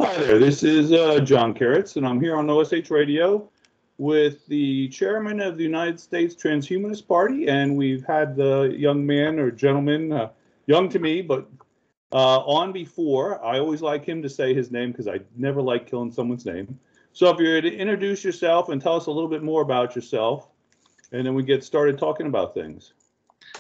Hi there, this is John Carrots, and I'm here on OSH Radio with the chairman of the United States Transhumanist Party, and we've had the young man or gentleman, young to me, but on before. I always like him to say his name because I never like killing someone's name. So if you're to introduce yourself and tell us a little bit more about yourself, and then we get started talking about things.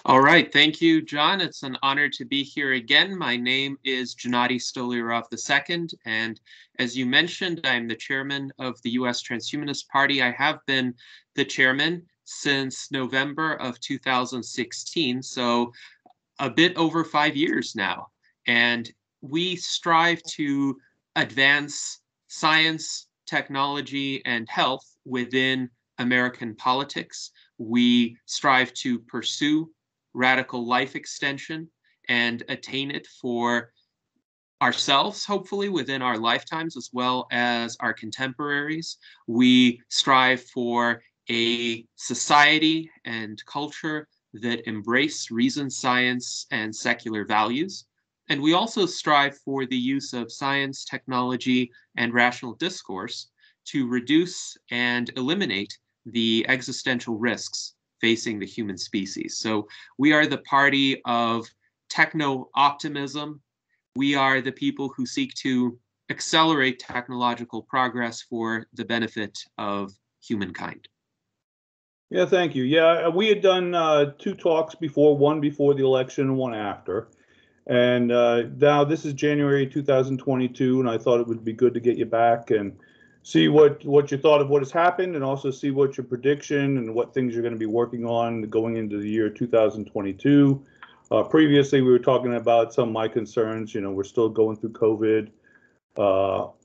All right. Thank you, John. It's an honor to be here again. My name is Gennady Stolyarov II, and as you mentioned, I'm the chairman of the U.S. Transhumanist Party. I have been the chairman since November of 2016, so a bit over 5 years now. And we strive to advance science, technology, and health within American politics. We strive to pursue radical life extension and attain it for ourselves, hopefully within our lifetimes, as well as our contemporaries. We strive for a society and culture that embrace reason, science, and secular values. And we also strive for the use of science, technology, and rational discourse to reduce and eliminate the existential risks facing the human species. So we are the party of techno-optimism. We are the people who seek to accelerate technological progress for the benefit of humankind. Yeah, thank you. Yeah, we had done 2 talks before, one before the election and one after. And now this is January 2022, and I thought it would be good to get you back and see what you thought of what has happened, and also see what your prediction and what things you're going to be working on going into the year 2022. Previously, we were talking about some of my concerns. You know, we're still going through COVID.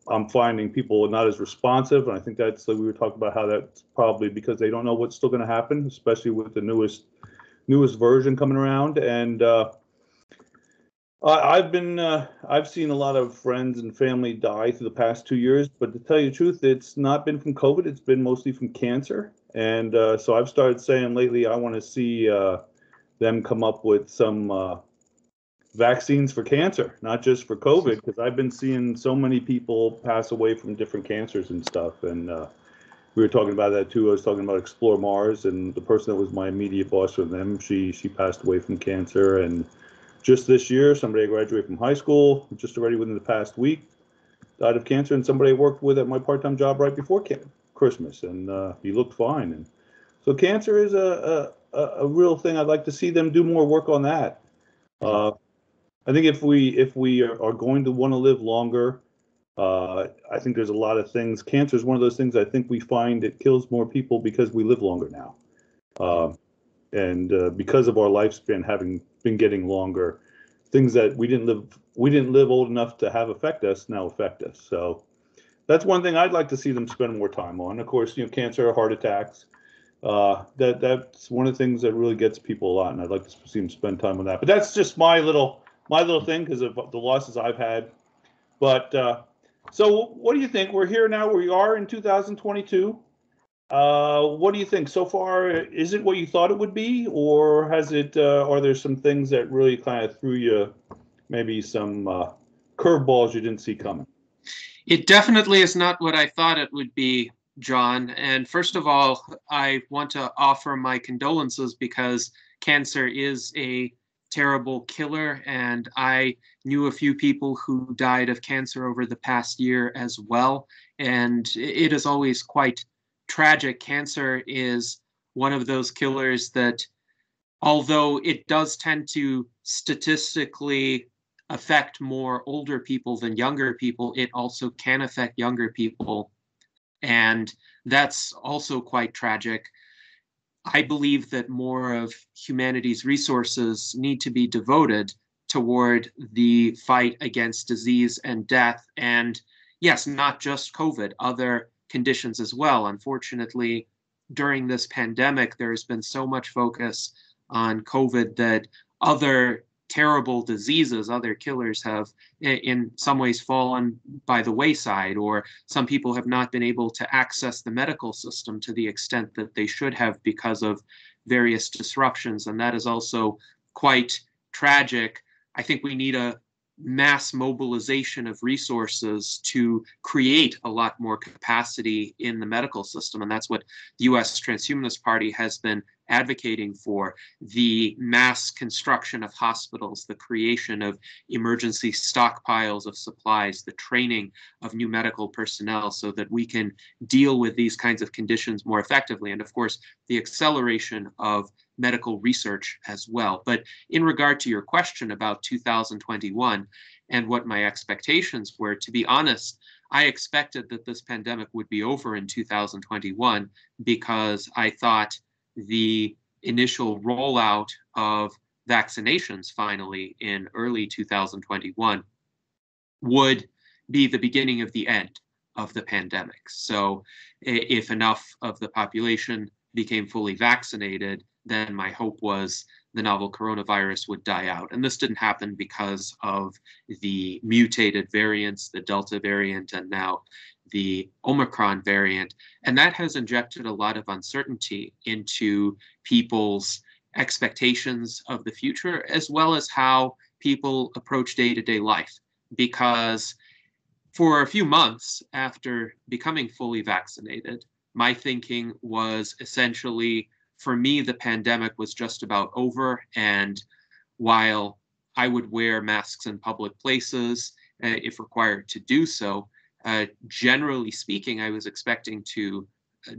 I'm finding people not as responsive, and I think that's, we were talking about how that's probably because they don't know what's still going to happen, especially with the newest version coming around. And I've seen a lot of friends and family die through the past 2 years, but to tell you the truth, it's not been from COVID. It's been mostly from cancer. And so I've started saying lately, I want to see them come up with some vaccines for cancer, not just for COVID, because I've been seeing so many people pass away from different cancers and stuff. And we were talking about that too. I was talking about Explore Mars, and the person that was my immediate boss from them, she passed away from cancer. And just this year, somebody I graduated from high school, just already within the past week, died of cancer, and somebody I worked with at my part-time job right before Christmas, and he looked fine. And so cancer is a real thing. I'd like to see them do more work on that. I think if we are going to want to live longer, I think there's a lot of things. Cancer is one of those things I think we find it kills more people because we live longer now. And because of our lifespan having been getting longer, things that we didn't live old enough to have affect us now affect us. So that's one thing I'd like to see them spend more time on. Of course, you know, cancer, heart attacks. That's one of the things that really gets people a lot, and I'd like to see them spend time on that. But that's just my little thing because of the losses I've had. But so what do you think? We're here now. We are in 2022. What do you think so far? Is it what you thought it would be, or has it? Are there some things that really kind of threw you, maybe some curveballs you didn't see coming? It definitely is not what I thought it would be, John. And first of all, I want to offer my condolences because cancer is a terrible killer, and I knew a few people who died of cancer over the past year as well. And it is always quite tragic. Cancer is one of those killers that, although it does tend to statistically affect more older people than younger people, it also can affect younger people. And that's also quite tragic. I believe that more of humanity's resources need to be devoted toward the fight against disease and death. And yes, not just COVID, other conditions as well. Unfortunately, during this pandemic, there's been so much focus on COVID that other terrible diseases, other killers have in some ways fallen by the wayside, or some people have not been able to access the medical system to the extent that they should have because of various disruptions. And that is also quite tragic. I think we need a mass mobilization of resources to create a lot more capacity in the medical system. And that's what the US Transhumanist Party has been advocating for: the mass construction of hospitals, the creation of emergency stockpiles of supplies, the training of new medical personnel so that we can deal with these kinds of conditions more effectively. And of course, the acceleration of medical research as well. But in regard to your question about 2021 and what my expectations were, to be honest, I expected that this pandemic would be over in 2021 because I thought the initial rollout of vaccinations finally in early 2021 would be the beginning of the end of the pandemic. So if enough of the population became fully vaccinated, then my hope was the novel coronavirus would die out. And this didn't happen because of the mutated variants, the Delta variant, and now the Omicron variant. And that has injected a lot of uncertainty into people's expectations of the future, as well as how people approach day-to-day life. Because for a few months after becoming fully vaccinated, my thinking was essentially, for me, the pandemic was just about over. And while I would wear masks in public places if required to do so, generally speaking, I was expecting to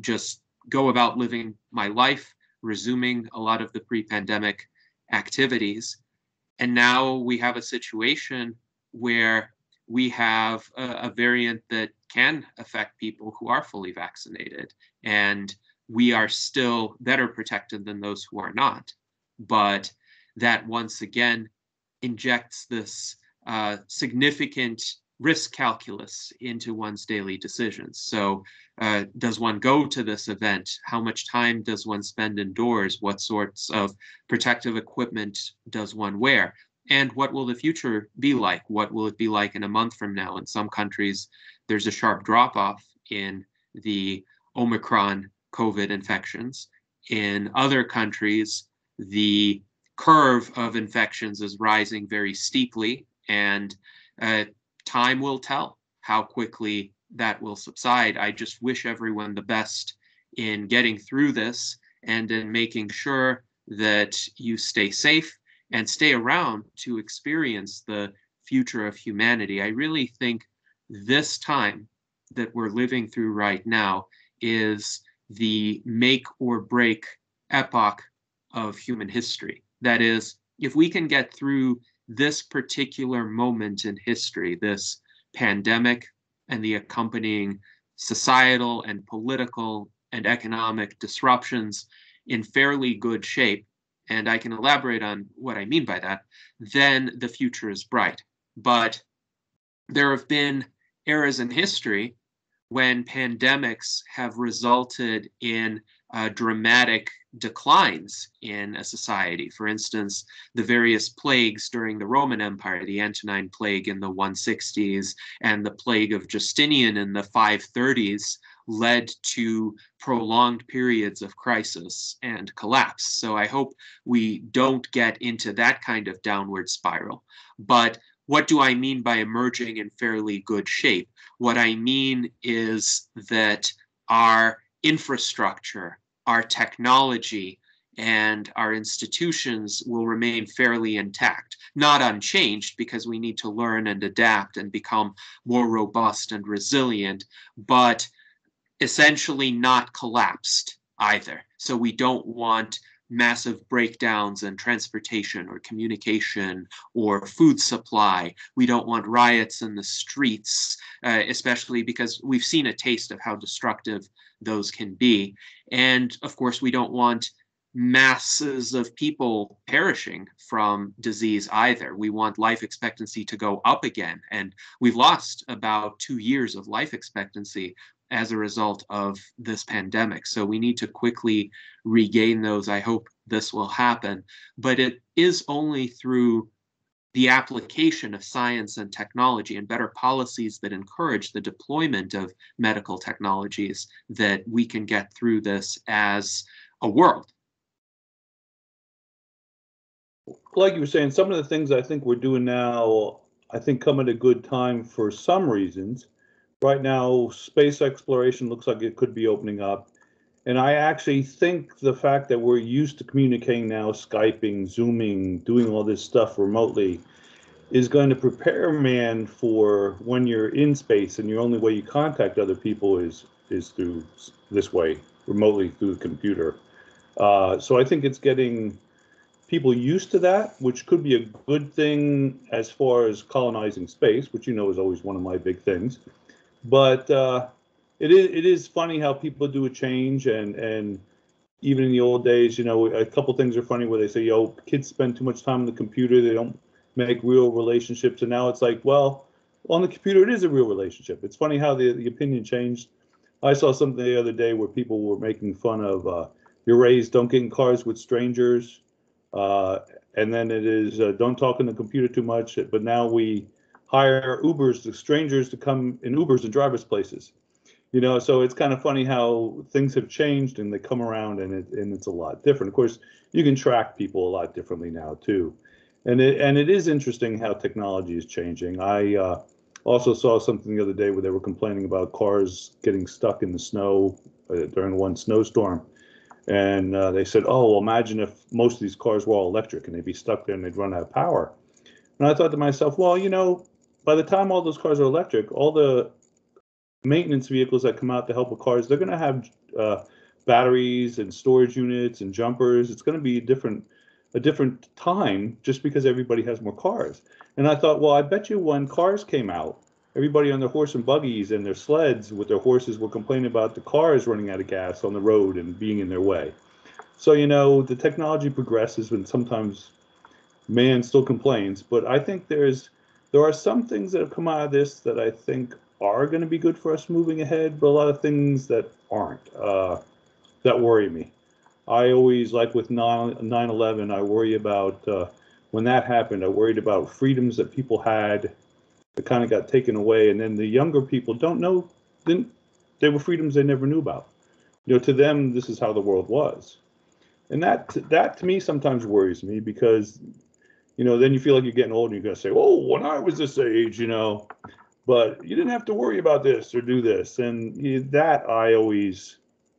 just go about living my life, resuming a lot of the pre-pandemic activities. And now we have a situation where we have a variant that can affect people who are fully vaccinated. And we are still better protected than those who are not. But that once again injects this significant risk calculus into one's daily decisions. So does one go to this event? How much time does one spend indoors? What sorts of protective equipment does one wear? And what will the future be like? What will it be like in a month from now? In some countries, there's a sharp drop-off in the Omicron COVID infections. In other countries, the curve of infections is rising very steeply, and time will tell how quickly that will subside. I just wish everyone the best in getting through this and in making sure that you stay safe and stay around to experience the future of humanity. I really think this time that we're living through right now is the make or break epoch of human history. That is, if we can get through this particular moment in history, this pandemic and the accompanying societal and political and economic disruptions in fairly good shape, and I can elaborate on what I mean by that, then the future is bright. But there have been eras in history when pandemics have resulted in dramatic declines in a society. For instance, the various plagues during the Roman Empire, the Antonine Plague in the 160s and the plague of Justinian in the 530s, led to prolonged periods of crisis and collapse. So I hope we don't get into that kind of downward spiral. But what do I mean by emerging in fairly good shape? What I mean is that our infrastructure, our technology, and our institutions will remain fairly intact, not unchanged, because we need to learn and adapt and become more robust and resilient, but essentially not collapsed either. So we don't want massive breakdowns in transportation or communication or food supply. We don't want riots in the streets, especially because we've seen a taste of how destructive those can be. And of course, we don't want masses of people perishing from disease either. We want life expectancy to go up again. And we've lost about 2 years of life expectancy as a result of this pandemic. So we need to quickly regain those. I hope this will happen. But it is only through the application of science and technology and better policies that encourage the deployment of medical technologies that we can get through this as a world. Like you were saying, some of the things I think we're doing now I think, come at a good time for some reasons. Right now, space exploration looks like it could be opening up. And I actually think the fact that we're used to communicating now, Skyping, Zooming, doing all this stuff remotely, is going to prepare man for when you're in space and the only way you contact other people is through this way, remotely through the computer. So I think it's getting people used to that, which could be a good thing as far as colonizing space, which is always one of my big things. But it is funny how people do a change, and even in the old days, a couple things are funny where they say, kids spend too much time on the computer, they don't make real relationships, and now it's like, well, on the computer it is a real relationship. It's funny how the opinion changed. I saw something the other day where people were making fun of you're raised don't get in cars with strangers, uh, and then it is don't talk on the computer too much. But now we hire Ubers to strangers to come in Ubers and drive us places. So it's kind of funny how things have changed and they come around, and it's a lot different. Of course, you can track people a lot differently now too, and it is interesting how technology is changing. I also saw something the other day where they were complaining about cars getting stuck in the snow during one snowstorm, and they said, "Oh, well, imagine if most of these cars were all electric and they'd be stuck there and they'd run out of power." And I thought to myself, well, by the time all those cars are electric, all the maintenance vehicles that come out to help with cars, they're going to have batteries and storage units and jumpers. It's going to be a different time just because everybody has more cars. And I thought, well, I bet you when cars came out, everybody on their horse and buggies and their sleds with their horses were complaining about the cars running out of gas on the road and being in their way. So, the technology progresses, and sometimes man still complains. But I think there are some things that have come out of this that I think are going to be good for us moving ahead, but a lot of things that aren't, that worry me. I always, like with 9/11, I worry about when that happened, I worried about freedoms that people had that kind of got taken away. And then the younger people don't know, then they were freedoms they never knew about. To them, this is how the world was. And that to me sometimes worries me because, then you feel like you're getting old and you're going to say, oh, when I was this age. But you didn't have to worry about this or do this. And that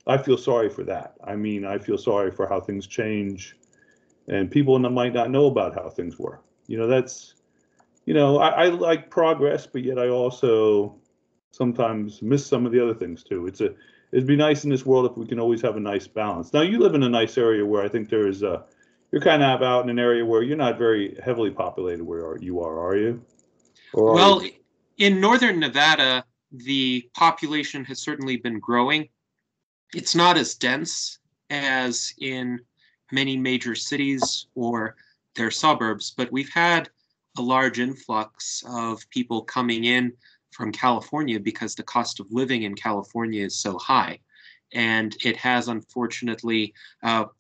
I feel sorry for that. I mean, I feel sorry for how things change and people might not know about how things were. I like progress, but yet I also sometimes miss some of the other things too. It'd be nice in this world if we can always have a nice balance. Now, you live in a nice area where I think you're kind of out in an area where you're not very heavily populated where you are you? Well, in northern Nevada, the population has certainly been growing. It's not as dense as in many major cities or their suburbs, but we've had a large influx of people coming in from California because the cost of living in California is so high. And it has unfortunately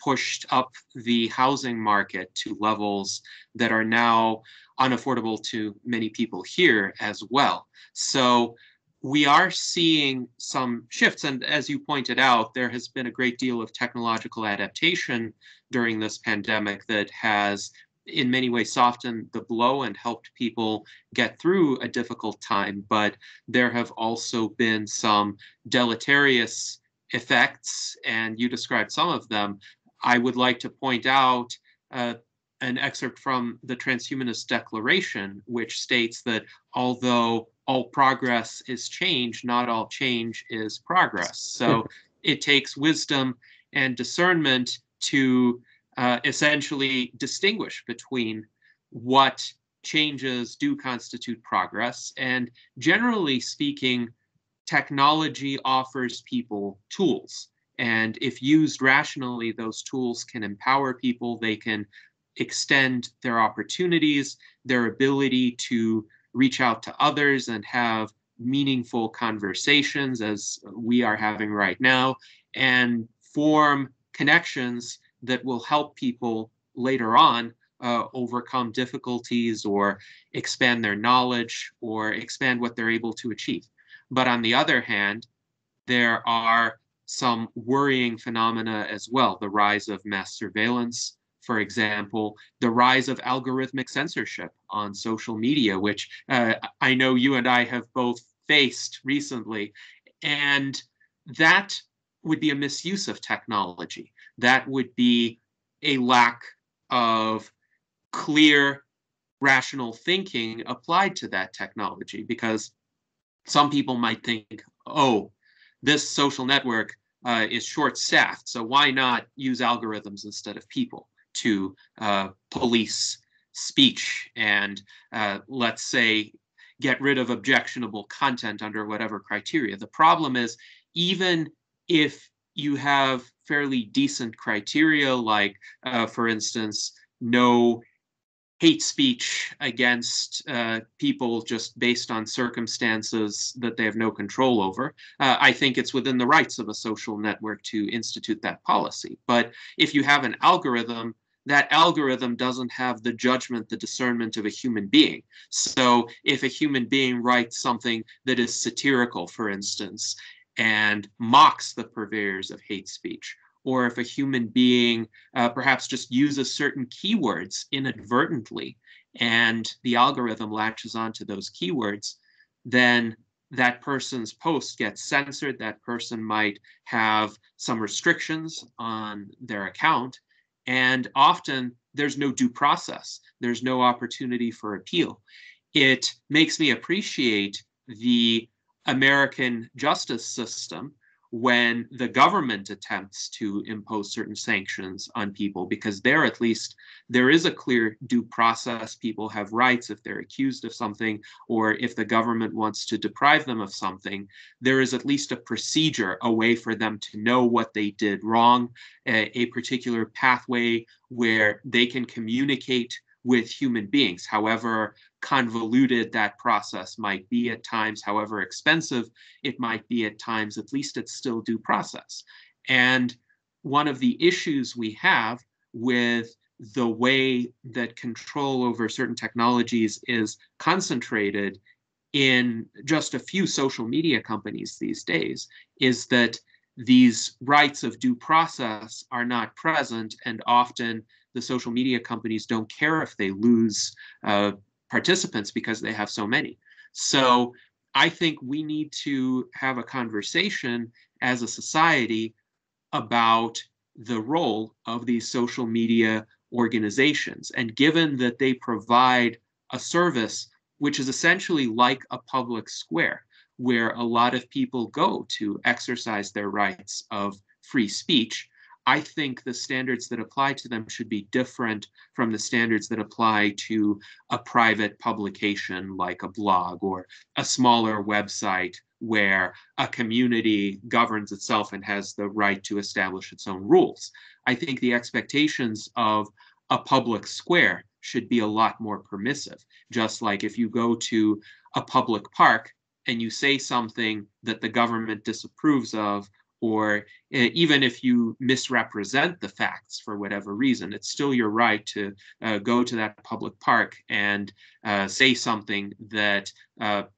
pushed up the housing market to levels that are now unaffordable to many people here as well. So we are seeing some shifts. And as you pointed out, there has been a great deal of technological adaptation during this pandemic that has in many ways softened the blow and helped people get through a difficult time. But there have also been some deleterious effects, and you described some of them. I would like to point out an excerpt from the Transhumanist Declaration, which states that although all progress is change, not all change is progress. So it takes wisdom and discernment to essentially distinguish between what changes do constitute progress. And generally speaking, technology offers people tools. And if used rationally, those tools can empower people. They can extend their opportunities, their ability to reach out to others and have meaningful conversations as we are having right now, and form connections that will help people later on overcome difficulties or expand their knowledge or expand what they're able to achieve. But on the other hand, there are some worrying phenomena as well. The rise of mass surveillance, for example, the rise of algorithmic censorship on social media, which I know you and I have both faced recently. And that would be a misuse of technology. That would be a lack of clear, rational thinking applied to that technology, because some people might think, oh, this social network is short-staffed, so why not use algorithms instead of people to police speech and, let's say, get rid of objectionable content under whatever criteria. The problem is, even if you have fairly decent criteria, like, for instance, no hate speech against people just based on circumstances that they have no control over, I think it's within the rights of a social network to institute that policy. But if you have an algorithm, that algorithm doesn't have the judgment, the discernment of a human being. So if a human being writes something that is satirical, for instance, and mocks the purveyors of hate speech, or if a human being perhaps just uses certain keywords inadvertently and the algorithm latches onto those keywords, then that person's post gets censored. That person might have some restrictions on their account. And often there's no due process. There's no opportunity for appeal. It makes me appreciate the American justice system when the government attempts to impose certain sanctions on people, because there, at least, there is a clear due process. People have rights if they're accused of something, or if the government wants to deprive them of something, there is at least a procedure, a way for them to know what they did wrong, a particular pathway where they can communicate with human beings, however convoluted that process might be at times, however expensive it might be at times. At least it's still due process. And one of the issues we have with the way that control over certain technologies is concentrated in just a few social media companies these days is that these rights of due process are not present, and often the social media companies don't care if they lose participants because they have so many. So I think we need to have a conversation as a society about the role of these social media organizations. And given that they provide a service which is essentially like a public square, where a lot of people go to exercise their rights of free speech, I think the standards that apply to them should be different from the standards that apply to a private publication like a blog or a smaller website where a community governs itself and has the right to establish its own rules. I think the expectations of a public square should be a lot more permissive. Just like if you go to a public park and you say something that the government disapproves of, or even if you misrepresent the facts for whatever reason, it's still your right to go to that public park and say something that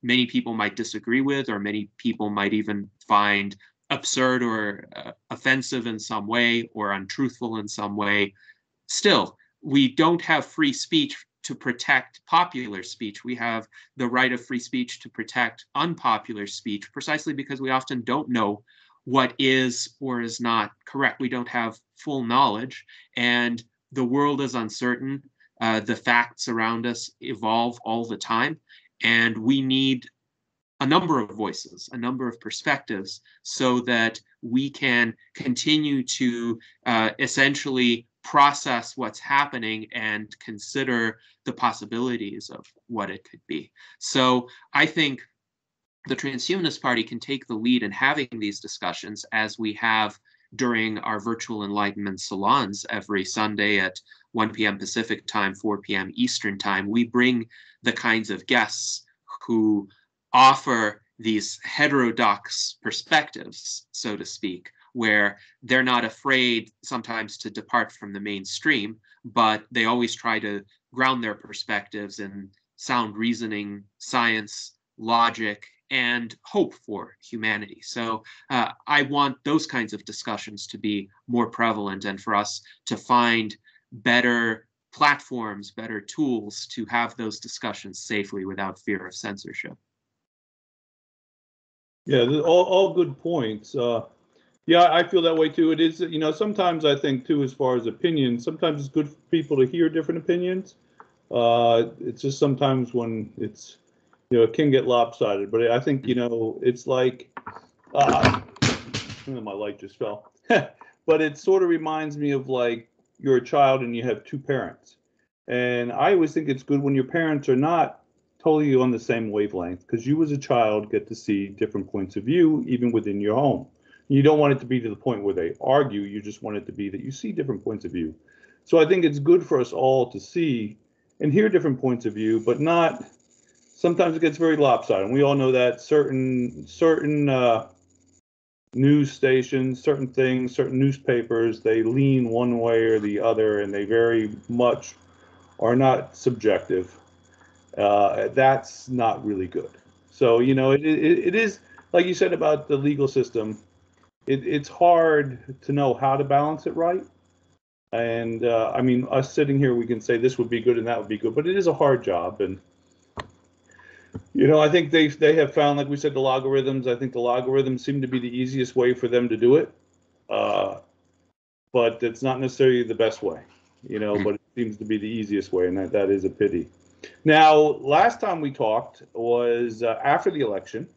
many people might disagree with, or many people might even find absurd or offensive in some way, or untruthful in some way. Still, we don't have free speech to protect popular speech. We have the right of free speech to protect unpopular speech, precisely because we often don't know what is or is not correct. We don't have full knowledge, and the world is uncertain. The facts around us evolve all the time, and we need a number of voices, a number of perspectives, so that we can continue to essentially process what's happening and consider the possibilities of what it could be. So I think the Transhumanist Party can take the lead in having these discussions, as we have during our virtual Enlightenment salons every Sunday at 1 p.m. Pacific time, 4 p.m. Eastern time. We bring the kinds of guests who offer these heterodox perspectives, so to speak, where they're not afraid sometimes to depart from the mainstream, but they always try to ground their perspectives in sound reasoning, science, logic, and hope for humanity. So I want those kinds of discussions to be more prevalent, and for us to find better platforms, better tools to have those discussions safely without fear of censorship. Yeah, all good points. Yeah, I feel that way too. It is, sometimes I think too, as far as opinions, sometimes it's good for people to hear different opinions. It's just sometimes when it's, it can get lopsided. But I think, it's like, my light just fell. But it sort of reminds me of like you're a child and you have two parents. And I always think it's good when your parents are not totally on the same wavelength, because you as a child get to see different points of view, even within your home. You don't want it to be to the point where they argue. You just want it to be that you see different points of view. So I think it's good for us all to see and hear different points of view, but not, sometimes it gets very lopsided. And we all know that certain news stations, certain things, certain newspapers, they lean one way or the other, and they very much are not subjective. That's not really good. So, it is, like you said about the legal system, it's hard to know how to balance it right. And I mean, us sitting here, we can say this would be good and that would be good, but it is a hard job. And I think they have found, like we said, the logarithms. I think the logarithms seem to be the easiest way for them to do it, but it's not necessarily the best way. But it seems to be the easiest way, and that is a pity. Now, last time we talked was after the election.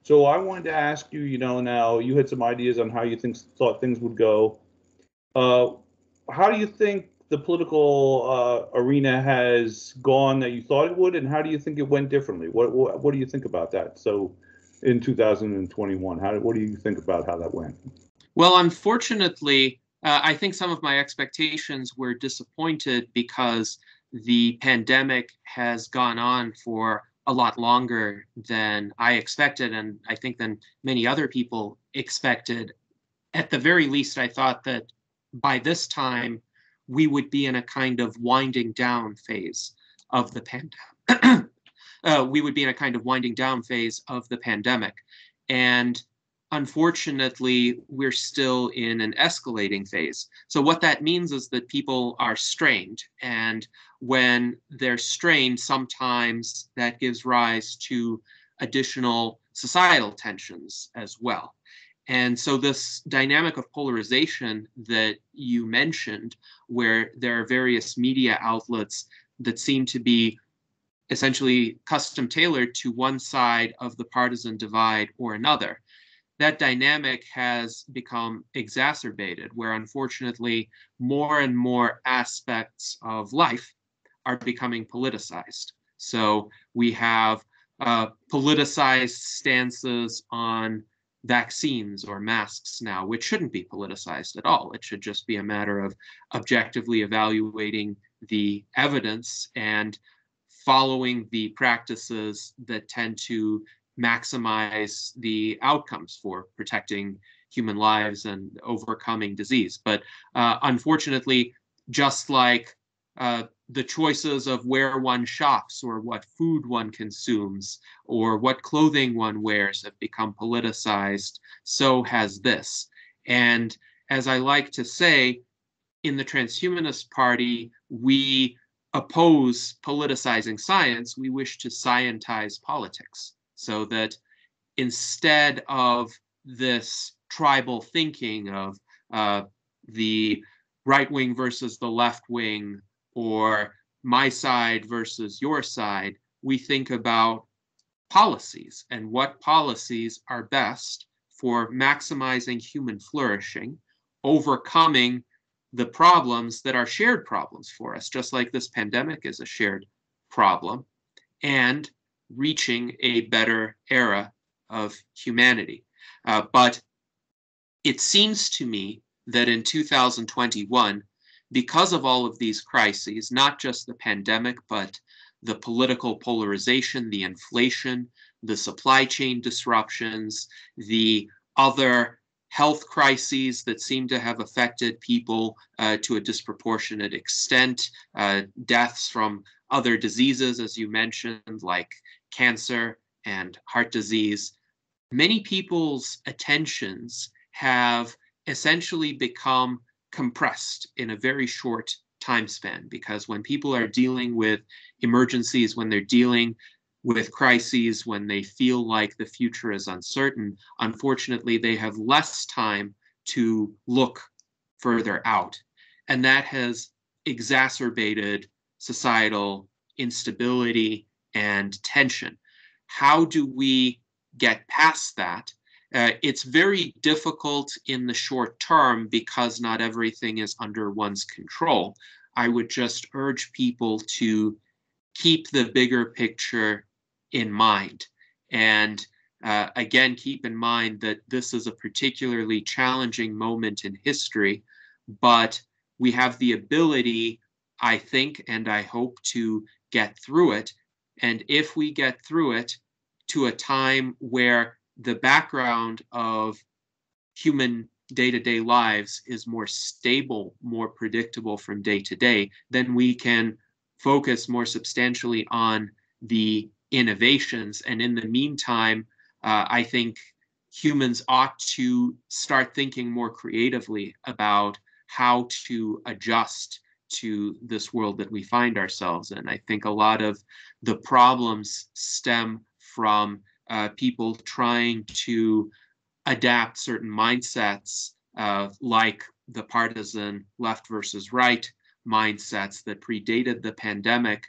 So I wanted to ask you, now you had some ideas on how you thought things would go. How do you think the political arena has gone that you thought it would, and how do you think it went differently? What do you think about that? So in 2021, what do you think about how that went? Well, unfortunately, I think some of my expectations were disappointed because the pandemic has gone on for a lot longer than I expected, and I think than many other people expected. At the very least, I thought that by this time we would be in a kind of winding down phase of the pandemic. We would be in a kind of winding down phase of the pandemic, and unfortunately, we're still in an escalating phase. So what that means is that people are strained, and when they're strained, sometimes that gives rise to additional societal tensions as well. And so this dynamic of polarization that you mentioned, where there are various media outlets that seem to be essentially custom tailored to one side of the partisan divide or another, that dynamic has become exacerbated, where unfortunately more and more aspects of life are becoming politicized. So we have politicized stances on vaccines or masks now, which shouldn't be politicized at all. It should just be a matter of objectively evaluating the evidence and following the practices that tend to maximize the outcomes for protecting human lives and overcoming disease. But unfortunately, just like the choices of where one shops or what food one consumes or what clothing one wears have become politicized, so has this. And as I like to say, in the Transhumanist Party, we oppose politicizing science. We wish to scientize politics, so that instead of this tribal thinking of the right wing versus the left wing, or my side versus your side, we think about policies and what policies are best for maximizing human flourishing, overcoming the problems that are shared problems for us, just like this pandemic is a shared problem, and reaching a better era of humanity. But it seems to me that in 2021, because of all of these crises, not just the pandemic, but the political polarization, the inflation, the supply chain disruptions, the other health crises that seem to have affected people to a disproportionate extent, deaths from other diseases, as you mentioned, like cancer and heart disease, many people's attentions have essentially become compressed in a very short time span, because when people are dealing with emergencies, when they're dealing with crises, when they feel like the future is uncertain, unfortunately, they have less time to look further out. And that has exacerbated societal instability and tension. How do we get past that? It's very difficult in the short term because not everything is under one's control. I would just urge people to keep the bigger picture in mind. And again, keep in mind that this is a particularly challenging moment in history, but we have the ability, I think, and I hope, to get through it. And if we get through it to a time where the background of human day-to-day lives is more stable, more predictable from day to day, then we can focus more substantially on the innovations. And in the meantime, I think humans ought to start thinking more creatively about how to adjust to this world that we find ourselves in. I think a lot of the problems stem from people trying to adapt certain mindsets, like the partisan left versus right mindsets that predated the pandemic,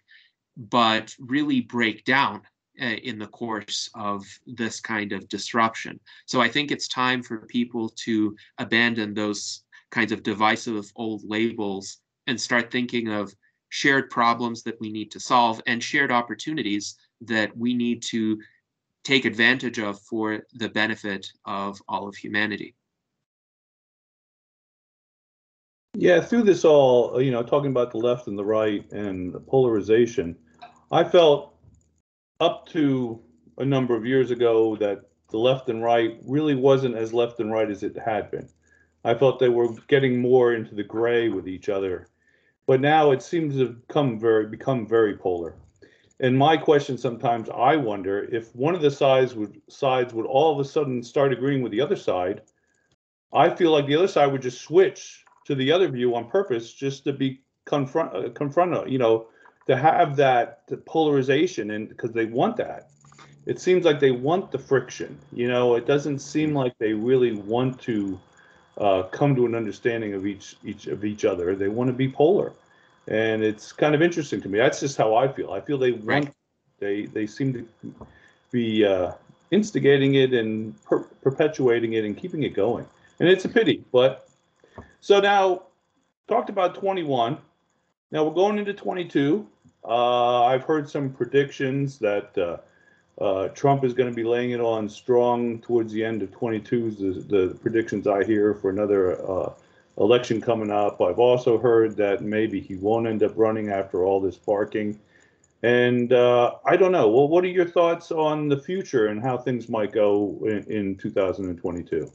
but really break down in the course of this kind of disruption. So I think it's time for people to abandon those kinds of divisive old labels and start thinking of shared problems that we need to solve and shared opportunities that we need to take advantage of for the benefit of all of humanity. Yeah, through this all, talking about the left and the right and the polarization, I felt up to a number of years ago that the left and right really wasn't as left and right as it had been. I felt they were getting more into the gray with each other, but now it seems to have become very polar. And my question sometimes, I wonder if one of the sides would all of a sudden start agreeing with the other side. I feel like the other side would just switch to the other view on purpose, just to be confronted, to have that polarization, and because they want that. It seems like they want the friction. It doesn't seem like they really want to come to an understanding of each other. They want to be polar. And it's kind of interesting to me. That's just how I feel. I feel they want, they seem to be instigating it and perpetuating it and keeping it going. And it's a pity. But so now, talked about 21. Now we're going into 22. I've heard some predictions that Trump is going to be laying it on strong towards the end of 22. The predictions I hear for another election coming up. I've also heard that maybe he won't end up running after all this barking. And I don't know. Well, what are your thoughts on the future and how things might go in 2022?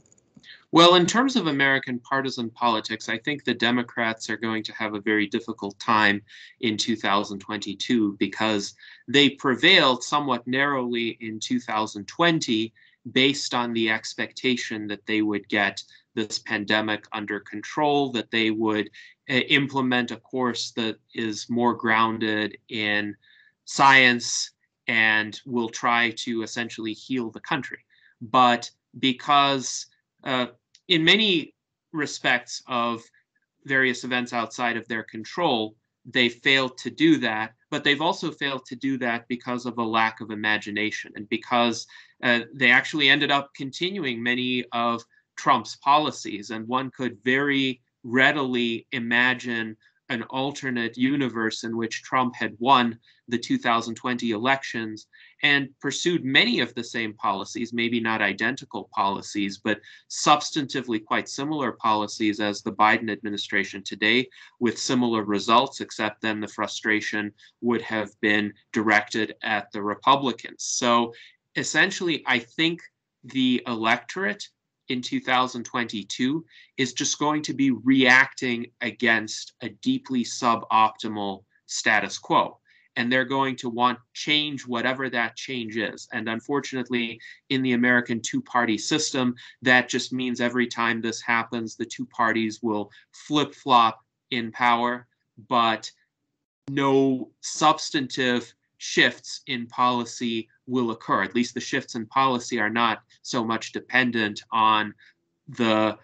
Well, in terms of American partisan politics, I think the Democrats are going to have a very difficult time in 2022 because they prevailed somewhat narrowly in 2020 based on the expectation that they would get this pandemic under control, that they would implement a course that is more grounded in science and will try to essentially heal the country. But because in many respects of various events outside of their control, they failed to do that, but they've also failed to do that because of a lack of imagination and because they actually ended up continuing many of Trump's policies. And one could very readily imagine an alternate universe in which Trump had won the 2020 elections and pursued many of the same policies, maybe not identical policies, but substantively quite similar policies as the Biden administration today, with similar results, except then the frustration would have been directed at the Republicans. So essentially, I think the electorate in 2022 is just going to be reacting against a deeply suboptimal status quo. And they're going to want change, whatever that change is. And unfortunately, in the American two-party system, that just means every time this happens, the two parties will flip-flop in power. but no substantive shifts in policy will occur. At least the shifts in policy are not so much dependent on the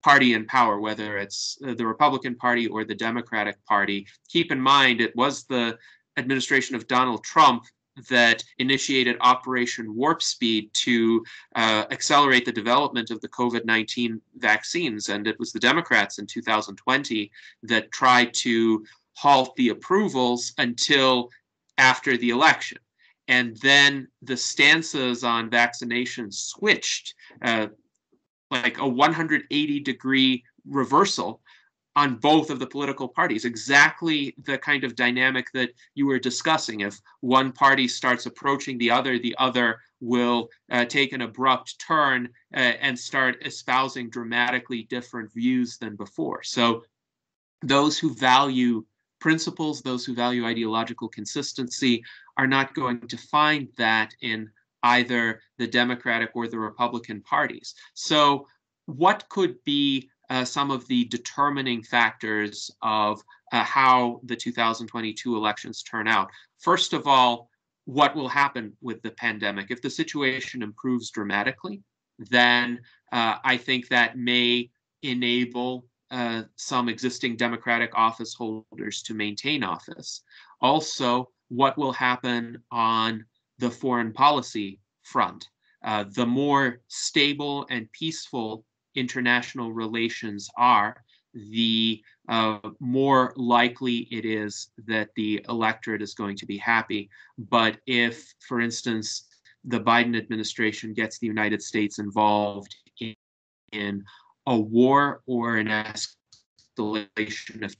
party in power, whether it's the Republican Party or the Democratic Party. Keep in mind, it was the administration of Donald Trump that initiated Operation Warp Speed to accelerate the development of the COVID-19 vaccines. And it was the Democrats in 2020 that tried to halt the approvals until after the election. And then the stances on vaccinations switched, like a 180-degree reversal on both of the political parties, exactly the kind of dynamic that you were discussing. If one party starts approaching the other will take an abrupt turn and start espousing dramatically different views than before. So those who value principles, those who value ideological consistency, are not going to find that in either the Democratic or the Republican parties. So what could be some of the determining factors of how the 2022 elections turn out? First of all, what will happen with the pandemic? If the situation improves dramatically, then I think that may enable some existing Democratic office holders to maintain office. Also, what will happen on the foreign policy front? The more stable and peaceful international relations are, the more likely it is that the electorate is going to be happy. But if, for instance, the Biden administration gets the United States involved in a war or an escalation of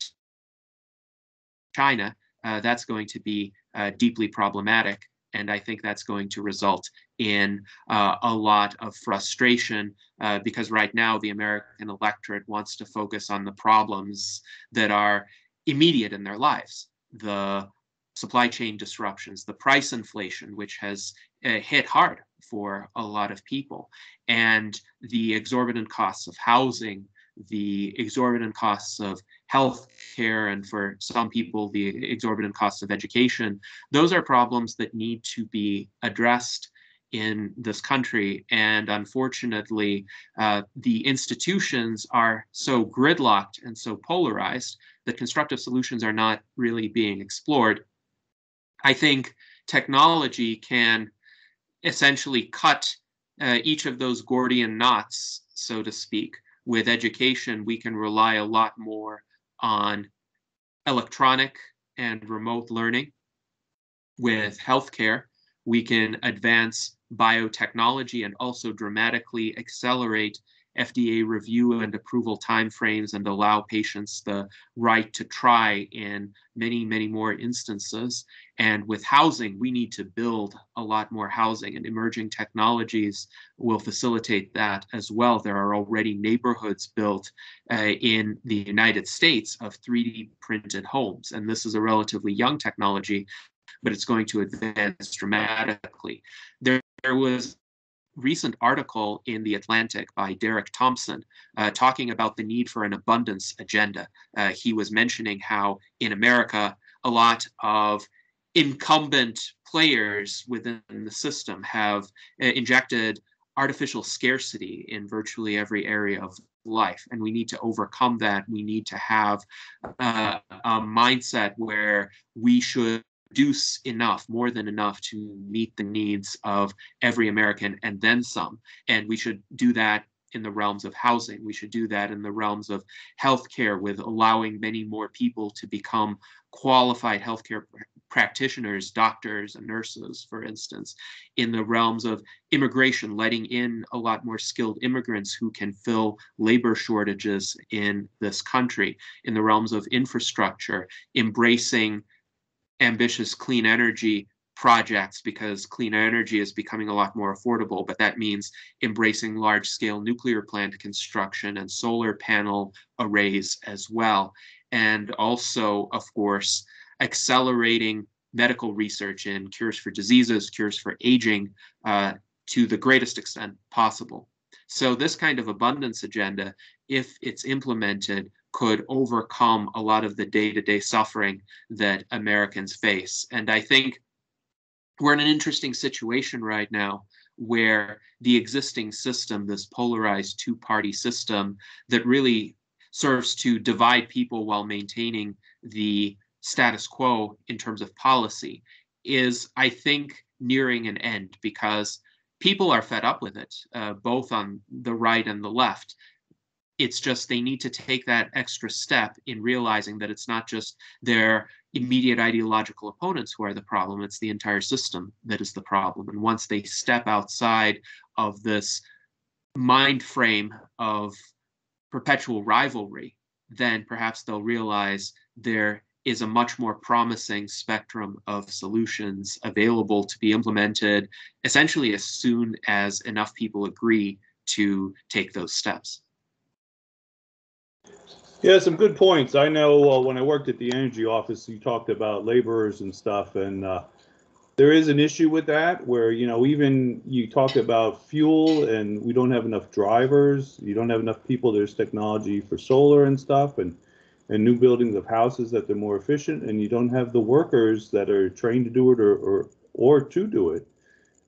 China, that's going to be deeply problematic. And I think that's going to result in a lot of frustration because right now the American electorate wants to focus on the problems that are immediate in their lives. The supply chain disruptions, the price inflation, which has hit hard for a lot of people, and the exorbitant costs of housing, the exorbitant costs of health care, and for some people, the exorbitant costs of education. Those are problems that need to be addressed in this country. And unfortunately, the institutions are so gridlocked and so polarized that constructive solutions are not really being explored. I think technology can essentially cut each of those Gordian knots, so to speak. With education, we can rely a lot more on electronic and remote learning. With healthcare, we can advance biotechnology and also dramatically accelerate FDA review and approval timeframes and allow patients the right to try in many, many more instances. And with housing, we need to build a lot more housing, and emerging technologies will facilitate that as well. There are already neighborhoods built in the United States of 3D printed homes, and this is a relatively young technology, but it's going to advance dramatically. There was recent article in The Atlantic by Derek Thompson talking about the need for an abundance agenda. He was mentioning how in America, a lot of incumbent players within the system have injected artificial scarcity in virtually every area of life. And we need to overcome that. We need to have a mindset where we should produce enough, more than enough, to meet the needs of every American and then some. And we should do that in the realms of housing. We should do that in the realms of healthcare, with allowing many more people to become qualified healthcare practitioners, doctors and nurses, for instance. In the realms of immigration, letting in a lot more skilled immigrants who can fill labor shortages in this country. In the realms of infrastructure, embracing ambitious clean energy projects, because clean energy is becoming a lot more affordable, but that means embracing large-scale nuclear plant construction and solar panel arrays as well. And also, of course, accelerating medical research in cures for diseases, cures for aging, to the greatest extent possible. So this kind of abundance agenda, if it's implemented, could overcome a lot of the day-to-day suffering that Americans face. And I think we're in an interesting situation right now where the existing system, this polarized two-party system that really serves to divide people while maintaining the status quo in terms of policy, is, I think, nearing an end because people are fed up with it, both on the right and the left. It's just they need to take that extra step in realizing that it's not just their immediate ideological opponents who are the problem, it's the entire system that is the problem. And once they step outside of this mind frame of perpetual rivalry, then perhaps they'll realize there is a much more promising spectrum of solutions available to be implemented essentially as soon as enough people agree to take those steps. Yeah, some good points. I know when I worked at the energy office, you talked about laborers and stuff, and there is an issue with that where, you know, even you talk about fuel and we don't have enough drivers, you don't have enough people, there's technology for solar and stuff, and new buildings of houses that they're more efficient, and you don't have the workers that are trained to do it or to do it.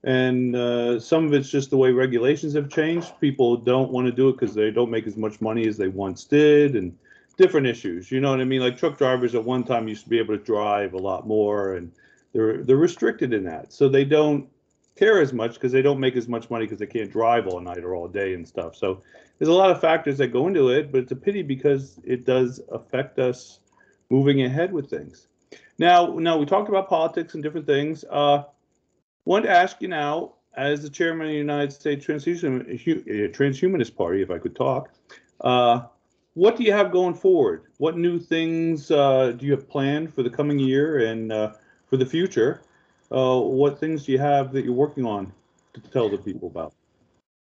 And some of it's just the way regulations have changed. People don't want to do it because they don't make as much money as they once did, and different issues. You know what I mean? Like truck drivers at one time used to be able to drive a lot more, and they're restricted in that, so they don't care as much because they don't make as much money because they can't drive all night or all day and stuff. So there's a lot of factors that go into it, but it's a pity because it does affect us moving ahead with things. Now we talked about politics and different things. Want to ask you now, as the chairman of the United States Transhumanist Party, if I could talk, what do you have going forward? What new things do you have planned for the coming year and for the future? What things do you have that you're working on to tell the people about?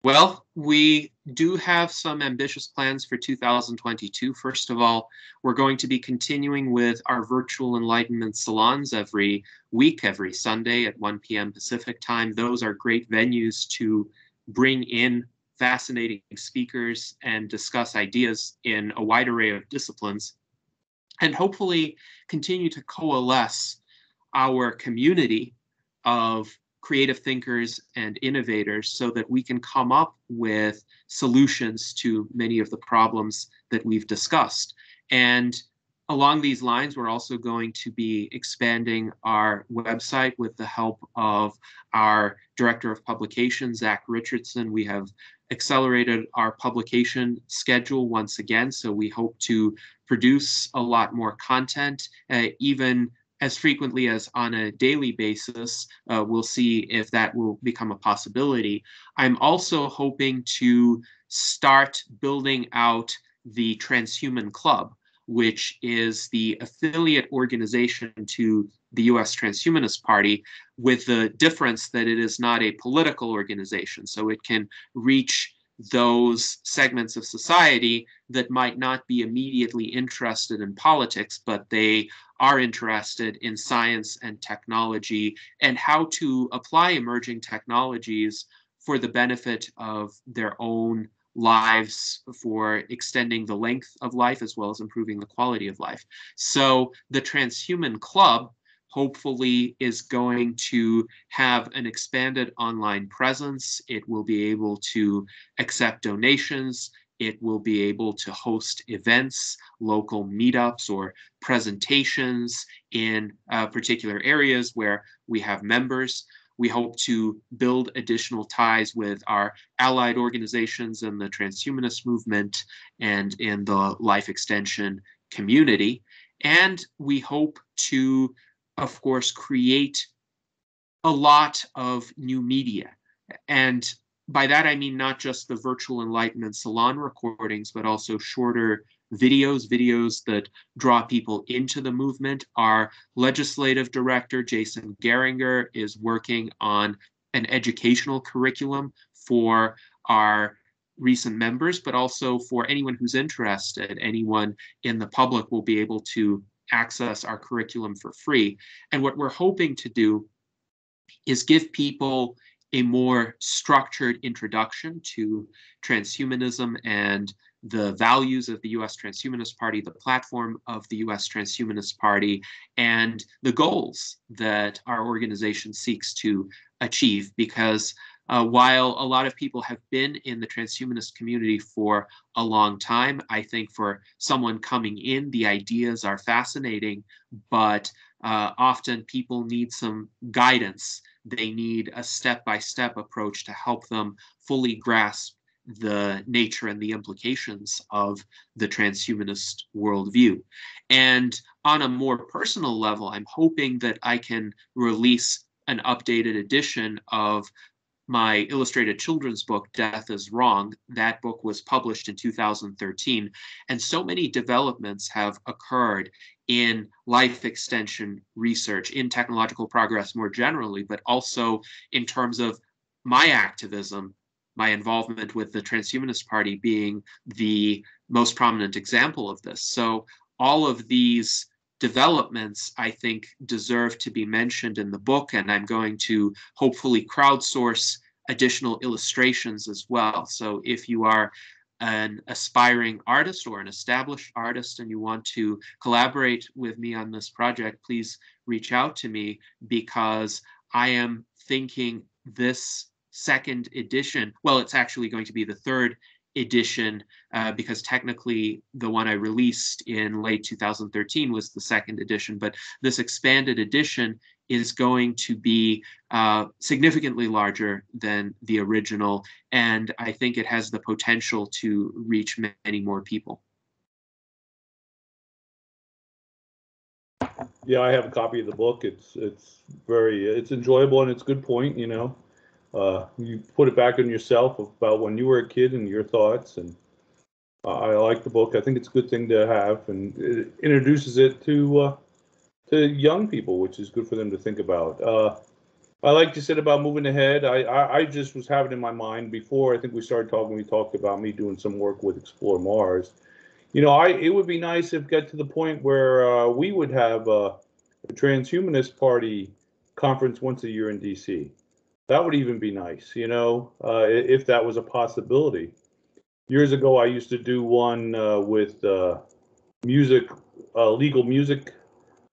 Well, we do have some ambitious plans for 2022. First of all, we're going to be continuing with our virtual enlightenment salons every week, every Sunday at 1 p.m. Pacific time. Those are great venues to bring in fascinating speakers and discuss ideas in a wide array of disciplines, and hopefully continue to coalesce our community of creative thinkers and innovators so that we can come up with solutions to many of the problems that we've discussed. And along these lines, we're also going to be expanding our website with the help of our Director of Publications, Zach Richardson. We have accelerated our publication schedule once again, so we hope to produce a lot more content, even as frequently as on a daily basis. We'll see if that will become a possibility. I'm also hoping to start building out the Transhuman Club, which is the affiliate organization to the U.S. Transhumanist Party, with the difference that it is not a political organization. So it can reach those segments of society that might not be immediately interested in politics, but they are interested in science and technology and how to apply emerging technologies for the benefit of their own lives, for extending the length of life as well as improving the quality of life. So the Transhuman Club hopefully is going to have an expanded online presence. It will be able to accept donations. It will be able to host events, local meetups, or presentations in particular areas where we have members. We hope to build additional ties with our allied organizations in the transhumanist movement and in the life extension community. And we hope to, of course, create a lot of new media. And by that, I mean not just the virtual enlightenment salon recordings, but also shorter videos that draw people into the movement. Our legislative director, Jason Geringer, is working on an educational curriculum for our recent members, but also for anyone who's interested. Anyone in the public will be able to access our curriculum for free. And what we're hoping to do is give people a more structured introduction to transhumanism and the values of the US Transhumanist Party, the platform of the US Transhumanist Party, and the goals that our organization seeks to achieve. Because while a lot of people have been in the transhumanist community for a long time, I think for someone coming in, the ideas are fascinating, but often people need some guidance. They need a step-by-step approach to help them fully grasp the nature and the implications of the transhumanist worldview. And on a more personal level, I'm hoping that I can release an updated edition of my illustrated children's book, Death is Wrong. That book was published in 2013. And so many developments have occurred in life extension research, in technological progress more generally, but also in terms of my activism, my involvement with the Transhumanist Party being the most prominent example of this. So all of these developments, I think, deserve to be mentioned in the book, and I'm going to hopefully crowdsource additional illustrations as well. So if you are an aspiring artist or an established artist and you want to collaborate with me on this project, please reach out to me, because I am thinking this second edition, well, it's actually going to be the third edition, because technically the one I released in late 2013 was the second edition, but this expanded edition is going to be significantly larger than the original, and I think it has the potential to reach many more people. Yeah, I have a copy of the book. It's enjoyable, and it's a good point, you know. You put it back on yourself about when you were a kid and your thoughts, and I like the book. I think it's a good thing to have, and it introduces it to young people, which is good for them to think about. I like you said about moving ahead. I just was having in my mind before I think we started talking. We talked about me doing some work with Explore Mars. You know, it would be nice if get to the point where we would have a Transhumanist Party conference once a year in DC. That would even be nice, you know, if that was a possibility. Years ago, I used to do one with music, legal music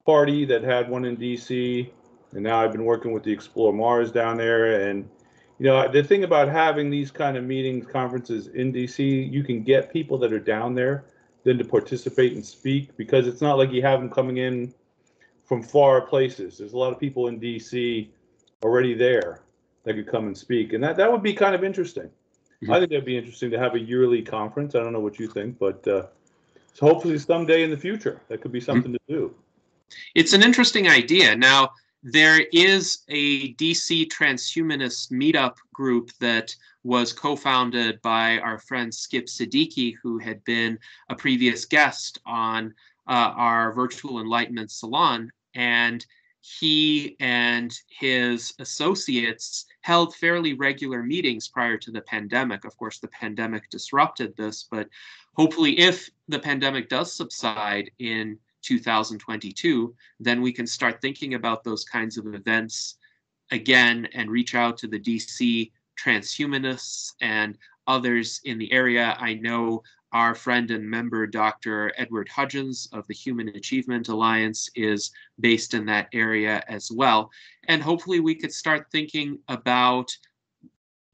party that had one in DC, and now I've been working with the Explore Mars down there. And you know, the thing about having these kind of meetings, conferences in DC, you can get people that are down there then to participate and speak, because it's not like you have them coming in from far places. There's a lot of people in DC already there that could come and speak, and that would be kind of interesting. I think that'd be interesting to have a yearly conference. I don't know what you think, but so hopefully someday in the future that could be something to do. It's an interesting idea. Now, there is a DC transhumanist meetup group that was co-founded by our friend Skip Siddiqui, who had been a previous guest on our Virtual Enlightenment Salon. And he and his associates held fairly regular meetings prior to the pandemic. Of course, the pandemic disrupted this, but hopefully if the pandemic does subside in 2022, then we can start thinking about those kinds of events again and reach out to the DC transhumanists and others in the area. I know our friend and member, Dr. Edward Hudgens of the Human Achievement Alliance, is based in that area as well. And hopefully we could start thinking about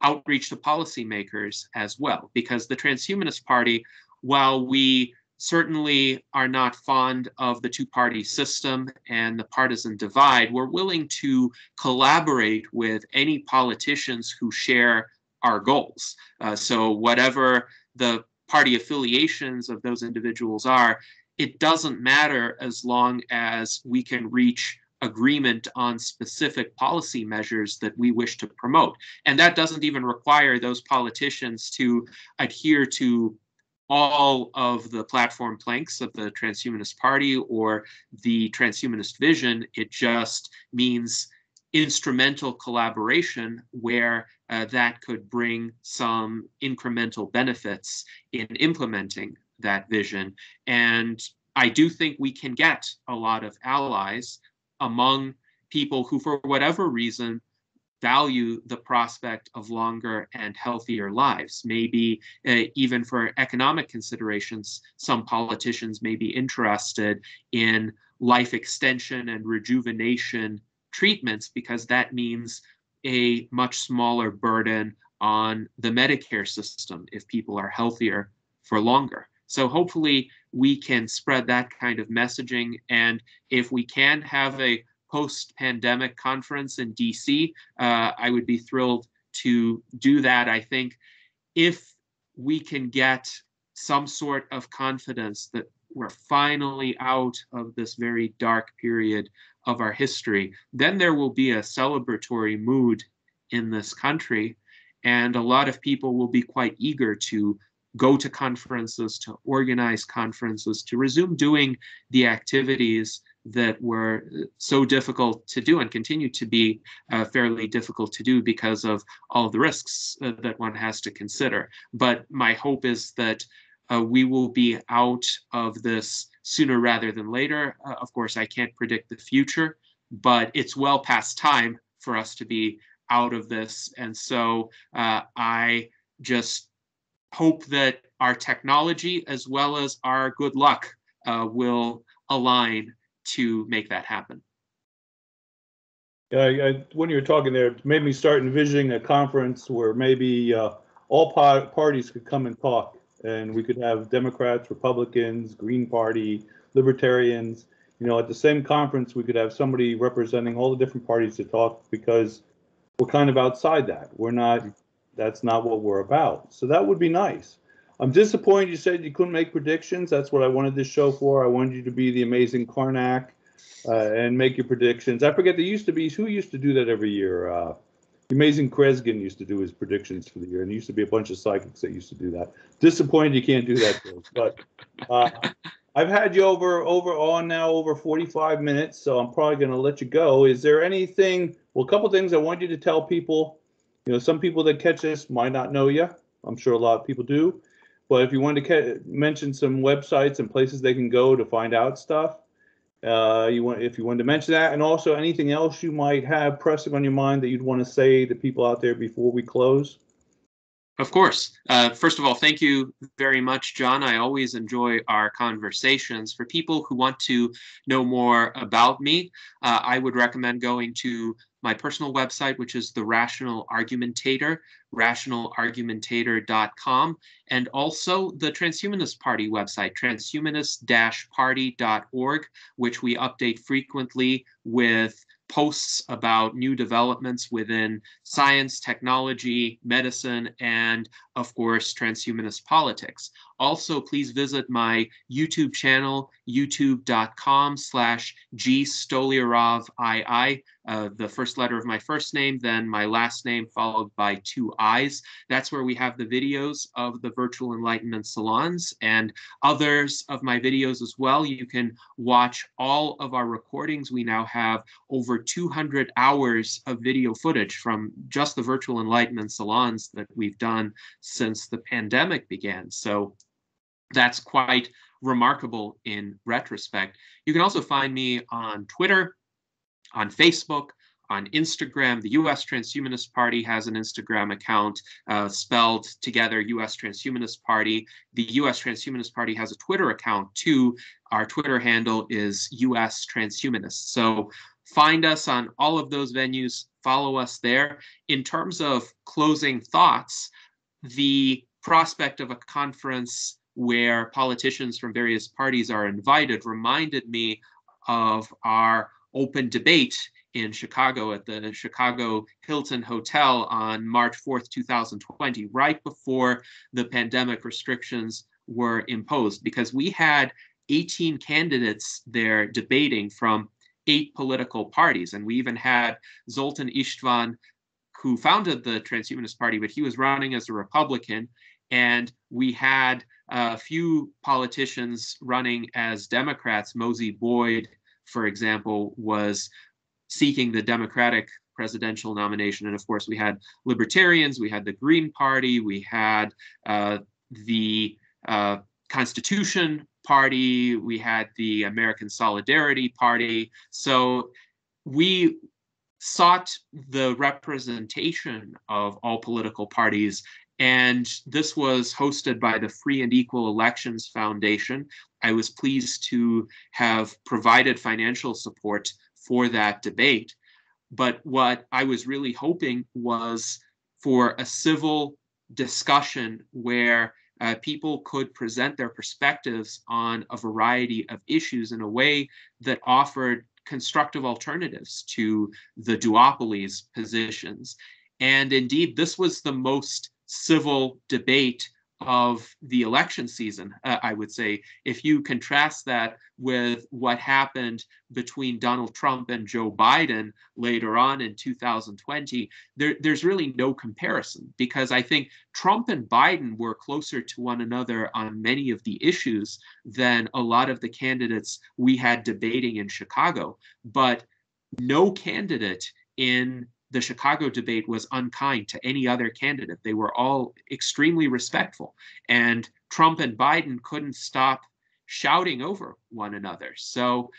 outreach to policymakers as well, because the Transhumanist Party, while we certainly are not fond of the two-party system and the partisan divide, we're willing to collaborate with any politicians who share our goals. So whatever the party affiliations of those individuals are, it doesn't matter as long as we can reach agreement on specific policy measures that we wish to promote. And that doesn't even require those politicians to adhere to all of the platform planks of the Transhumanist Party or the transhumanist vision. It just means instrumental collaboration where that could bring some incremental benefits in implementing that vision. And I do think we can get a lot of allies among people who, for whatever reason, value the prospect of longer and healthier lives. Maybe even for economic considerations, some politicians may be interested in life extension and rejuvenation treatments because that means a much smaller burden on the Medicare system if people are healthier for longer. So hopefully we can spread that kind of messaging. And if we can have a post-pandemic conference in DC, I would be thrilled to do that. I think if we can get some sort of confidence that we're finally out of this very dark period of our history, then there will be a celebratory mood in this country. And a lot of people will be quite eager to go to conferences, to organize conferences, to resume doing the activities that were so difficult to do and continue to be fairly difficult to do because of all the risks that one has to consider. But my hope is that we will be out of this sooner rather than later. Of course, I can't predict the future, but it's well past time for us to be out of this. And so I just hope that our technology as well as our good luck will align to make that happen. Yeah, when you were talking there, it made me start envisioning a conference where maybe all parties could come and talk, and we could have Democrats, Republicans, Green Party, Libertarians. You know, at the same conference, we could have somebody representing all the different parties to talk, because we're kind of outside that. We're not. That's not what we're about. So that would be nice. I'm disappointed you said you couldn't make predictions. That's what I wanted this show for. I wanted you to be the amazing Karnak and make your predictions. I forget, there used to be, who used to do that every year? The amazing Kreskin used to do his predictions for the year, and there used to be a bunch of psychics that used to do that. Disappointed you can't do that, Bill. But I've had you over 45 minutes, so I'm probably going to let you go. Is there anything, well, a couple things I want you to tell people. You know, some people that catch this might not know you. I'm sure a lot of people do. But if you want to mention some websites and places they can go to find out stuff, if you wanted to mention that, and also anything else you might have pressing on your mind that you'd want to say to people out there before we close. Of course. First of all, thank you very much, John. I always enjoy our conversations. For people who want to know more about me, I would recommend going to my personal website, which is The Rational Argumentator, rationalargumentator.com, and also the Transhumanist Party website, transhumanist-party.org, which we update frequently with posts about new developments within science, technology, medicine, and of course, transhumanist politics. Also, please visit my YouTube channel, youtube.com/GStolyarov, the first letter of my first name, then my last name followed by 2 I's. That's where we have the videos of the virtual enlightenment salons and others of my videos as well. You can watch all of our recordings. We now have over 200 hours of video footage from just the virtual enlightenment salons that we've done since the pandemic began. So that's quite remarkable in retrospect. You can also find me on Twitter, on Facebook, on Instagram. The U.S. Transhumanist Party has an Instagram account spelled together, U.S. Transhumanist Party. The U.S. Transhumanist Party has a Twitter account too. Our Twitter handle is U.S. Transhumanist. So find us on all of those venues, follow us there. In terms of closing thoughts, the prospect of a conference where politicians from various parties are invited reminded me of our open debate in Chicago at the Chicago Hilton Hotel on March 4th, 2020, right before the pandemic restrictions were imposed, because we had 18 candidates there debating from 8 political parties. And we even had Zoltan Istvan, who founded the Transhumanist Party, but he was running as a Republican. And we had a few politicians running as Democrats. Mosey Boyd, for example, was seeking the Democratic presidential nomination. And of course, we had libertarians, we had the Green Party, we had the Constitution Party, we had the American Solidarity Party. So we sought the representation of all political parties. And this was hosted by the Free and Equal Elections Foundation. I was pleased to have provided financial support for that debate. But what I was really hoping was for a civil discussion where people could present their perspectives on a variety of issues in a way that offered constructive alternatives to the duopoly's positions. And indeed, this was the most civil debate of the election season, I would say. If you contrast that with what happened between Donald Trump and Joe Biden later on in 2020, there's really no comparison, because I think Trump and Biden were closer to one another on many of the issues than a lot of the candidates we had debating in Chicago. But no candidate in the Chicago debate was unkind to any other candidate. They were all extremely respectful. And Trump and Biden couldn't stop shouting over one another. So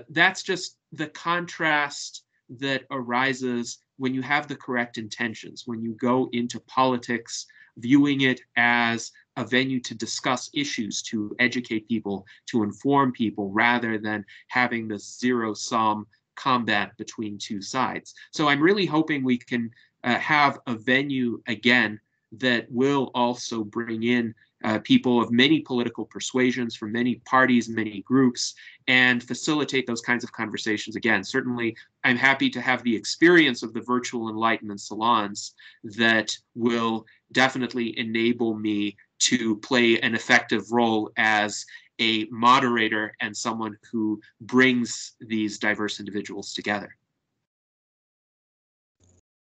that's just the contrast that arises when you have the correct intentions, when you go into politics viewing it as a venue to discuss issues, to educate people, to inform people, rather than having this zero-sum combat between two sides. So I'm really hoping we can have a venue again that will also bring in people of many political persuasions from many parties, many groups, and facilitate those kinds of conversations again. Certainly, I'm happy to have the experience of the virtual Enlightenment salons that will definitely enable me to play an effective role as a moderator and someone who brings these diverse individuals together.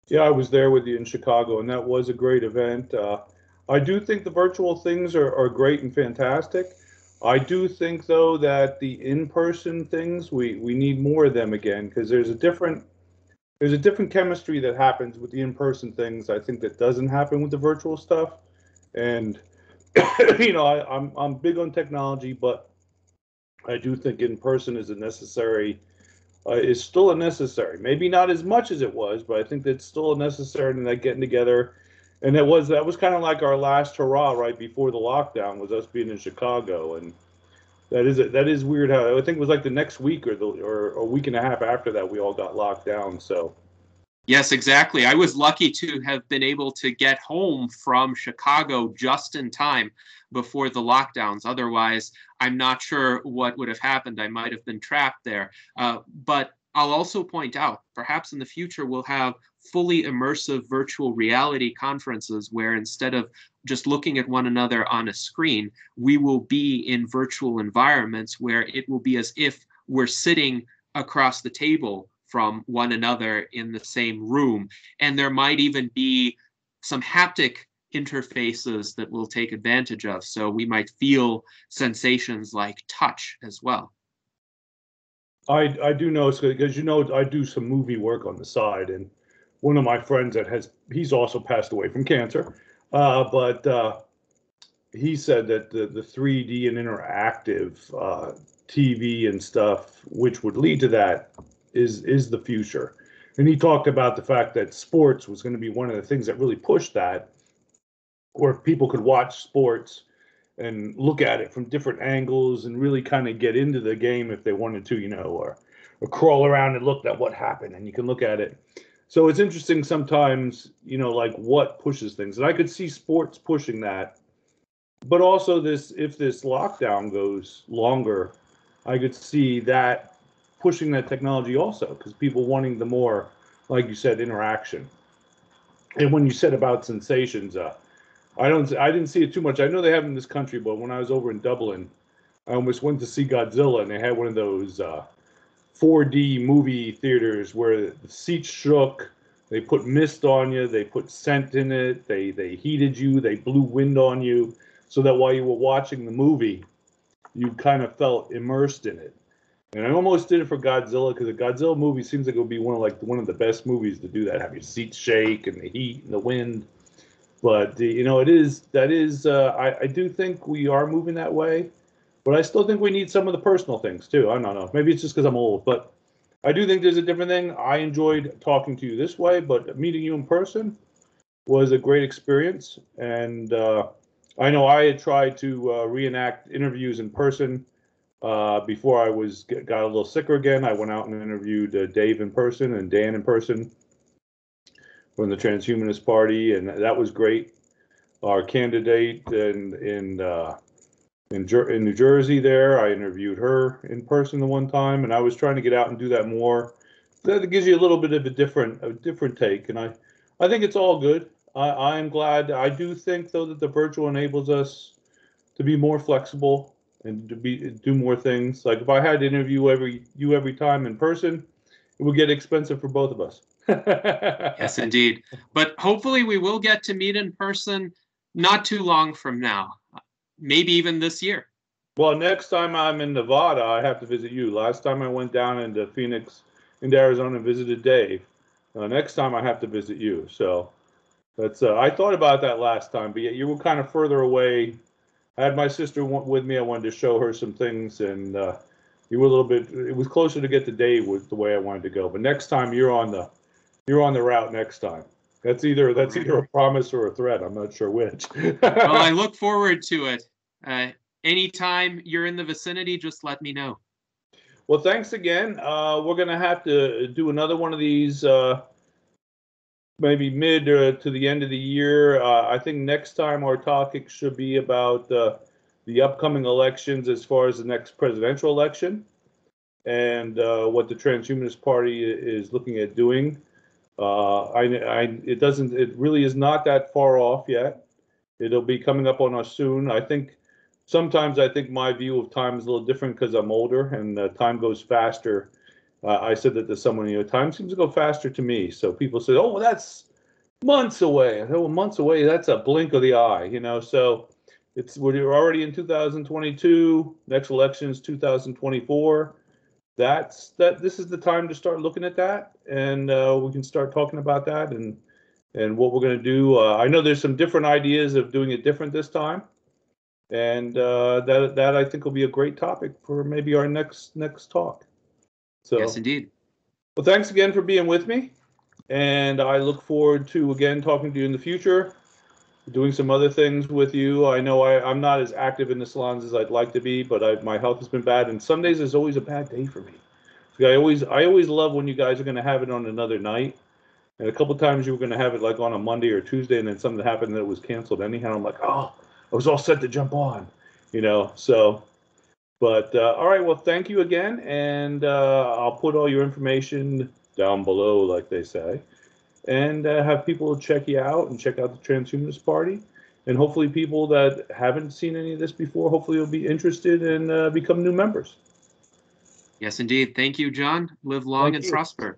Yeah, I was there with you in Chicago, and that was a great event. I do think the virtual things are great and fantastic. I do think, though, that the in-person things, we need more of them again, because there's a different chemistry that happens with the in-person things, I think, that doesn't happen with the virtual stuff. And you know, I'm big on technology, but I do think in person is still a necessary. Maybe not as much as it was, but I think that's still a necessary, and that getting together. And that was kind of like our last hurrah right before the lockdown, was us being in Chicago. And that is weird how I think it was like the next week or a week and a half after that we all got locked down. So yes, exactly. I was lucky to have been able to get home from Chicago just in time before the lockdowns. Otherwise, I'm not sure what would have happened. I might have been trapped there. But I'll also point out, perhaps in the future, we'll have fully immersive virtual reality conferences where instead of just looking at one another on a screen, we will be in virtual environments where it will be as if we're sitting across the table from one another in the same room. And there might even be some haptic interfaces that we'll take advantage of. So we might feel sensations like touch as well. I do know, because I do some movie work on the side, and one of my friends he's also passed away from cancer, but he said that the 3D and interactive TV and stuff, which would lead to that, is the future. And he talked about the fact that sports was going to be one of the things that really pushed that, where people could watch sports and look at it from different angles and really kind of get into the game if they wanted to, or crawl around and look at what happened, and you can look at it. So it's interesting sometimes, like what pushes things. And I could see sports pushing that, but also if this lockdown goes longer, I could see that pushing that technology also, because people wanting the more, like you said, interaction. And when you said about sensations, I didn't see it too much. I know they have in this country, but when I was over in Dublin, I almost went to see Godzilla, and they had one of those 4D movie theaters where the seats shook. They put mist on you. They put scent in it. They heated you. They blew wind on you, so that while you were watching the movie, you kind of felt immersed in it. And I almost did it for Godzilla, because the Godzilla movie seems like it would be one of the best movies to do that. Have your seats shake and the heat and the wind. But I do think we are moving that way. But I still think we need some of the personal things too. I don't know. Maybe it's just because I'm old, but I do think there's a different thing. I enjoyed talking to you this way, but meeting you in person was a great experience. And I know I had tried to reenact interviews in person before I got a little sicker again. I went out and interviewed Dave in person and Dan in person from the Transhumanist Party, and that was great. Our candidate in New Jersey there, I interviewed her in person the one time, and I was trying to get out and do that more. That gives you a little bit of a different take, and I think it's all good. I am glad. I do think though that the virtual enables us to be more flexible and to do more things. Like if I had to interview every time in person, it would get expensive for both of us. Yes, indeed. But hopefully we will get to meet in person not too long from now, maybe even this year. Well, next time I'm in Nevada, I have to visit you. Last time I went down into Phoenix, into Arizona, and visited Dave. Next time I have to visit you. So that's I thought about that last time, but yet you were kind of further away. I had my sister with me. I wanted to show her some things, and you were a little bit. It was closer to get to Dave with the way I wanted to go. But next time you're on the route. Next time. That's either a promise or a threat. I'm not sure which. Well, I look forward to it. Anytime you're in the vicinity, just let me know. Well, thanks again. We're going to have to do another one of these maybe mid to the end of the year. I think next time our topic should be about the upcoming elections as far as the next presidential election and what the Transhumanist Party is looking at doing. It really is not that far off yet. It'll be coming up on us soon. Sometimes I think my view of time is a little different because I'm older and time goes faster. I said that to someone, time seems to go faster to me. So people say, oh, well, that's months away. I said, well, months away, that's a blink of the eye, So we're already in 2022. Next election is 2024. This is the time to start looking at that, and we can start talking about that and what we're going to do. I know there's some different ideas of doing it different this time, and that I think will be a great topic for maybe our next talk. So, yes, indeed. Well, thanks again for being with me, and I look forward to again talking to you in the future, doing some other things with you. I know I'm not as active in the salons as I'd like to be, but my health has been bad, and some days is always a bad day for me. So I always love when you guys are going to have it on another night, and a couple times you were going to have it like on a Monday or Tuesday, and then something happened that it was canceled anyhow. I'm like, oh, I was all set to jump on, So, but all right, well, thank you again, and I'll put all your information down below, like they say. And have people check you out and check out the Transhumanist Party. And hopefully people that haven't seen any of this before, hopefully will be interested and become new members. Yes, indeed. Thank you, John. Live long and prosper.